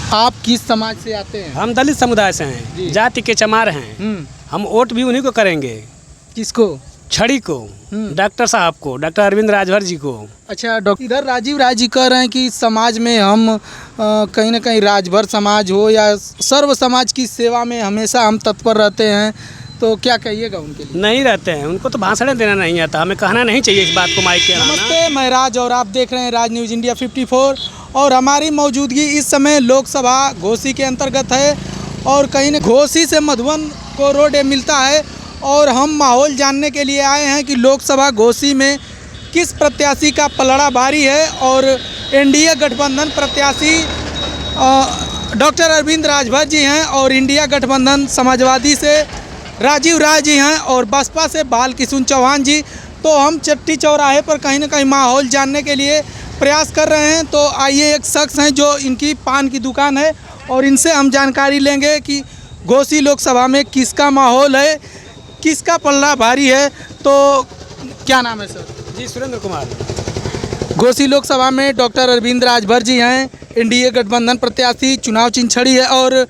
आप किस समाज से आते हैं? हम दलित समुदाय से हैं, जाति के चमार हैं। हम वोट भी उन्हीं को करेंगे। किसको? छड़ी को, डॉक्टर साहब को, डॉक्टर अरविंद राजभर जी को। अच्छा, डॉक्टर इधर राजीव राज जी कह रहे हैं कि समाज में हम कहीं ना कहीं राजभर समाज हो या सर्व समाज की सेवा में हमेशा हम तत्पर रहते हैं, तो क्या कहिएगा उनके लिए? नहीं रहते हैं, उनको तो भाषण देना नहीं आता, हमें कहना नहीं चाहिए इस बात को माइक के। नमस्ते, मैं राज और आप देख रहे हैं राज न्यूज़ इंडिया 54 और हमारी मौजूदगी इस समय लोकसभा घोसी के अंतर्गत है और कहीं न घोसी से मधुबन को रोड मिलता है और हम माहौल जानने के लिए आए हैं कि लोकसभा घोसी में किस प्रत्याशी का पलड़ा भारी है और एनडीए गठबंधन प्रत्याशी डॉक्टर अरविंद राजभर जी हैं और इंडिया गठबंधन समाजवादी से राजीव राज जी हैं और बसपा से बाल किशुन चौहान जी। तो हम चट्टी चौराहे पर कहीं ना कहीं माहौल जानने के लिए प्रयास कर रहे हैं। तो आइए, एक शख्स हैं जो इनकी पान की दुकान है और इनसे हम जानकारी लेंगे कि घोसी लोकसभा में किसका माहौल है, किसका पल्ला भारी है। तो क्या नाम है सर? जी, सुरेंद्र कुमार। घोसी लोकसभा में डॉक्टर अरविंद राजभर जी हैं, एनडीए गठबंधन प्रत्याशी, चुनाव चिन्ह छड़ी है और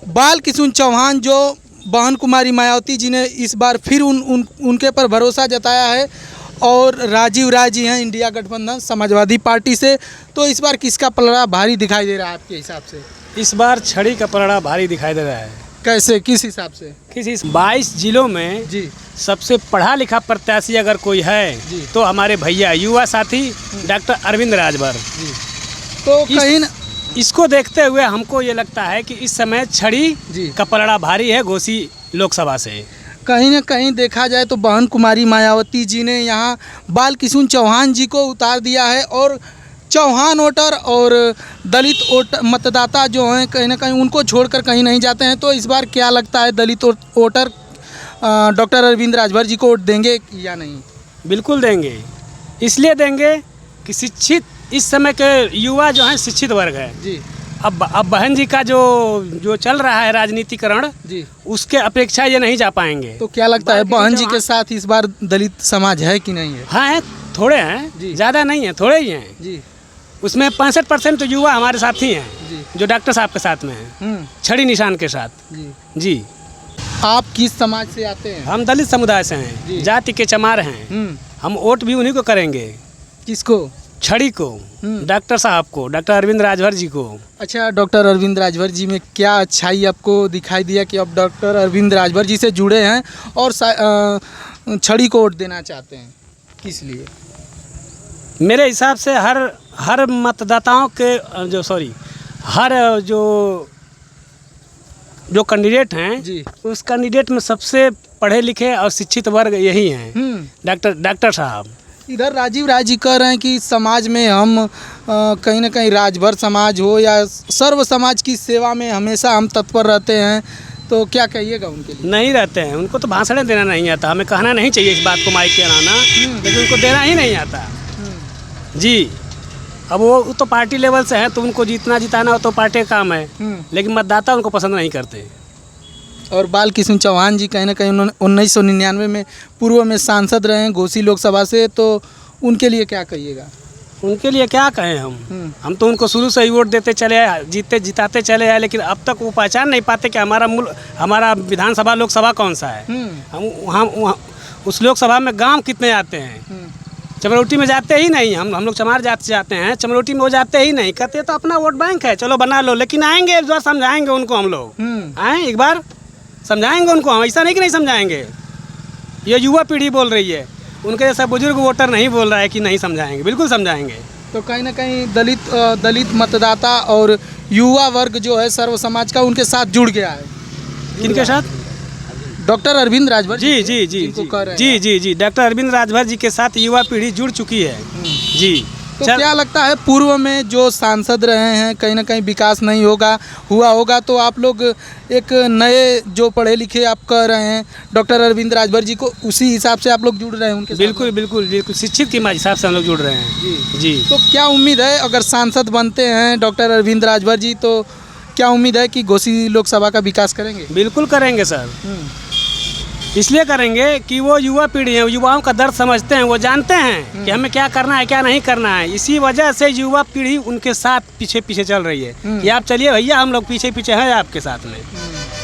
बाल किशुन चौहान जो बहन कुमारी मायावती जी ने इस बार फिर उनके पर भरोसा जताया है और राजीव राज जी हैं इंडिया गठबंधन समाजवादी पार्टी से। तो इस बार किसका पलड़ा भारी दिखाई दे रहा है आपके हिसाब से? इस बार छड़ी का पलड़ा भारी दिखाई दे रहा है। कैसे, किस हिसाब से? 22 जिलों में जी सबसे पढ़ा लिखा प्रत्याशी अगर कोई है तो हमारे भैया युवा साथी डॉक्टर अरविंद राजभर जी। तो कहीं इसको देखते हुए हमको ये लगता है कि इस समय छड़ी का पलड़ा भारी है घोसी लोकसभा से। कहीं ना कहीं देखा जाए तो बहन कुमारी मायावती जी ने यहाँ बाल किशुन चौहान जी को उतार दिया है और चौहान वोटर और दलित मतदाता जो हैं कहीं ना कहीं उनको छोड़कर कहीं नहीं जाते हैं। तो इस बार क्या लगता है, दलित वोटर डॉक्टर अरविंद राजभर जी को वोट देंगे या नहीं? बिल्कुल देंगे, इसलिए देंगे कि शिक्षित इस समय के युवा जो हैं शिक्षित वर्ग है जी। अब बहन जी का जो चल रहा है राजनीतिकरण जी, उसके अपेक्षा ये नहीं जा पाएंगे। तो क्या लगता है बहन जी के साथ इस बार दलित समाज है कि नहीं है? हाँ, थोड़े हैं, ज़्यादा नहीं है, थोड़े ही हैं जी। उसमें 65% तो युवा हमारे साथ ही हैं जो डॉक्टर साहब के साथ में हैं, छड़ी निशान के साथ जी। आप किस समाज से आते हैं? हम दलित समुदाय से हैं, जाति के चमार हैं। हम वोट भी उन्हीं को करेंगे। किसको? छड़ी को, डॉक्टर साहब को, डॉक्टर अरविंद राजभर जी को। अच्छा, डॉक्टर अरविंद राजभर जी में क्या अच्छाई आपको दिखाई दिया कि अब डॉक्टर अरविंद राजभर जी से जुड़े हैं और छड़ी को वोट देना चाहते हैं, किस लिए? मेरे हिसाब से हर मतदाताओं के हर जो कैंडिडेट हैं जी, उस कैंडिडेट में सबसे पढ़े लिखे और शिक्षित वर्ग यही हैं, डॉक्टर साहब। इधर राजीव राज जी कह रहे हैं कि समाज में हम कहीं ना कहीं राजभर समाज हो या सर्व समाज की सेवा में हमेशा हम तत्पर रहते हैं, तो क्या कहिएगा उनके लिए? नहीं रहते हैं, उनको तो भाषण देना नहीं आता, हमें कहना नहीं चाहिए इस बात को माइक के आना, लेकिन उनको देना ही नहीं आता जी। अब वो तो पार्टी लेवल से है तो उनको जिताना हो तो पार्टी का काम है, लेकिन मतदाता उनको पसंद नहीं करते। और बाल किशुन चौहान जी कहीं ना कहीं 1999 में पूर्व में सांसद रहे हैं घोसी लोकसभा से, तो उनके लिए क्या कहिएगा? उनके लिए क्या कहें हम तो उनको शुरू से ही वोट देते चले आए, जिताते चले आए, लेकिन अब तक वो पहचान नहीं पाते कि हमारा विधानसभा लोकसभा कौन सा है। हम उस लोकसभा में गाँव कितने आते हैं? चमरोटी में जाते ही नहीं, हम लोग चमार जाते हैं, चमरोटी में वो जाते ही नहीं, कहते तो अपना वोट बैंक है, चलो बना लो, लेकिन आएंगे एक बार समझाएंगे उनको, हम लोग आए एक बार समझाएंगे उनको, हम ऐसा नहीं कि नहीं समझाएंगे। ये युवा पीढ़ी बोल रही है, उनके जैसा बुजुर्ग वोटर नहीं बोल रहा है कि नहीं समझाएंगे, बिल्कुल समझाएंगे। तो कहीं ना कहीं दलित मतदाता और युवा वर्ग जो है सर्व समाज का उनके साथ जुड़ गया है। किनके साथ? डॉक्टर अरविंद राजभर जी जी जी जी जी जी डॉक्टर अरविंद राजभर जी के साथ युवा पीढ़ी जुड़ चुकी है जी। तो क्या लगता है पूर्व में जो सांसद रहे हैं कहीं ना कहीं विकास नहीं हुआ होगा, तो आप लोग एक नए जो पढ़े लिखे आप कह रहे हैं डॉक्टर अरविंद राजभर जी को, उसी हिसाब से आप लोग जुड़ रहे हैं उनके साथ? बिल्कुल बिल्कुल बिल्कुल शिक्षित के हिसाब से हम लोग जुड़ रहे हैं जी जी। तो क्या उम्मीद है अगर सांसद बनते हैं डॉक्टर अरविंद राजभर जी, तो क्या उम्मीद है कि घोसी लोकसभा का विकास करेंगे? बिल्कुल करेंगे सर। इसलिए करेंगे कि वो युवा पीढ़ी है, युवाओं का दर्द समझते हैं, वो जानते हैं कि हमें क्या करना है क्या नहीं करना है। इसी वजह से युवा पीढ़ी उनके साथ पीछे पीछे चल रही है कि आप चलिए भैया, हम लोग पीछे पीछे हैं आपके साथ में,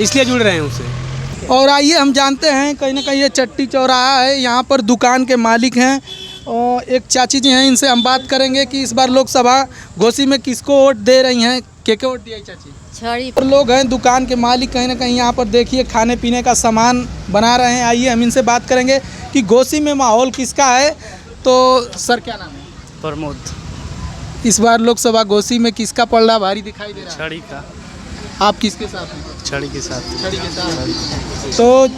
इसलिए जुड़ रहे हैं उनसे। और आइए हम जानते हैं, कहीं ना कहीं ये चट्टी चौराहा है, यहाँ पर दुकान के मालिक हैं और एक चाची जी हैं, इनसे हम बात करेंगे कि इस बार लोकसभा घोसी में किसको वोट दे रही हैं। के वोट दिया चाची? छड़ी और लोग हैं दुकान के मालिक, कहीं ना कहीं यहाँ पर देखिए खाने पीने का सामान बना रहे हैं। आइए हम इनसे बात करेंगे कि घोसी में माहौल किसका है। तो सर क्या नाम है? प्रमोद। इस बार लोकसभा घोसी में किसका पलड़ा भारी दिखाई दे रहा है? छड़ी का। आप किसके साथ हैं? छड़ी के साथ। छड़ी के साथ। तो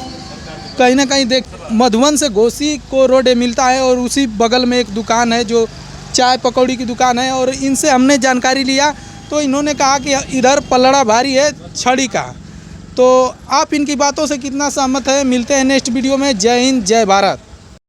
कहीं ना कहीं देख, मधुबन से घोसी को रोड मिलता है और उसी बगल में एक दुकान है जो चाय पकौड़ी की दुकान है, और इनसे हमने जानकारी लिया तो इन्होंने कहा कि इधर पलड़ा भारी है छड़ी का। तो आप इनकी बातों से कितना सहमत है? मिलते हैं नेक्स्ट वीडियो में। जय हिंद, जय भारत।